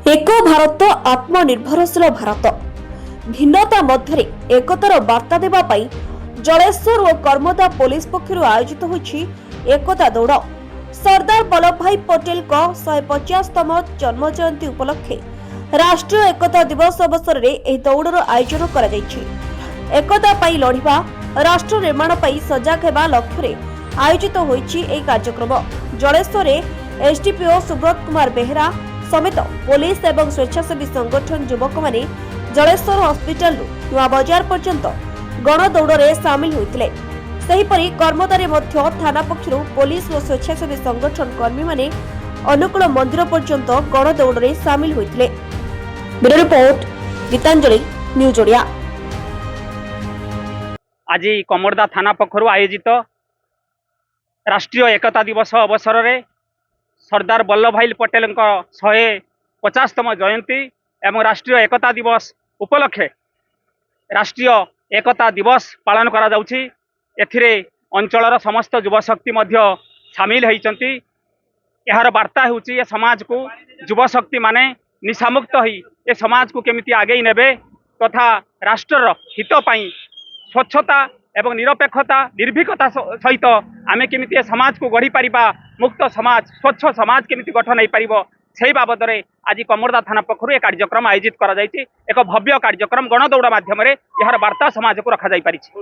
एक भारत आत्मनिर्भरशील भारत भिन्नता मध्य एकतार वार्ता देवा पाई जलेश्वर और कर्मदा पुलिस पक्षर आयोजित होछि एकता दौड़। सरदार वल्लभ भाई पटेल को 150तम जन्म जयंती उपलक्षे राष्ट्रीय एकता दिवस अवसर में यह दौड़र आयोजन करा जायछि। एकता पाई लढ़िबा राष्ट्र निर्माण पाई सजग हेबा लक्ष्य आयोजित होइछि एही कार्यक्रम। जलेश्वर एसडीपीओ सुब्रत कुमार बेहरा समेत पुलिस एवं स्वेच्छासेवी संगठन युवक माने जलेश्वर हॉस्पिटल नुआ बाजार पर्यंत गणदौड़े सामिल होते। सेहीपरि कर्मदारे मध्य थाना पक्षरु पुलिस और स्वेच्छासेवी संगठन कर्मी माने अनुकूल मंदिर पर्यंत गणदौड़े सामिल होते। Bureau report Geetanjali news Odia. आज कमरदा थाना पक्षरु आयोजित राष्ट्रीय एकता दिवस अवसर में सरदार वल्लभ भाई पटेल 150तम जयंती एवं राष्ट्रीय एकता दिवस उपलक्षे राष्ट्रीय एकता दिवस पालन करा जाउछि। एथिरे अंचलर समस्त युवशक्ति मध्य सामिल होइचंती। यार वार्ता होउछि ए समाज को युवशक्ति माने निशामुक्त होई ए समाज को केमिति आगे नेबे तथा राष्ट्रर हित पई स्वच्छता एवं निरपेक्षता निर्भीकता सहित आमे केमिति समाज को गढ़ी पारिबा, मुक्त समाज स्वच्छ समाज केमिति गठन हो पारिबो सेही बाबद रे आज कमरदा थाना पक्षरु एक कार्यक्रम आयोजित करा जायछि। एक भव्य कार्यक्रम गणदौड़ माध्यम रे यार वार्ता समाज को रखा जाय पारिछि।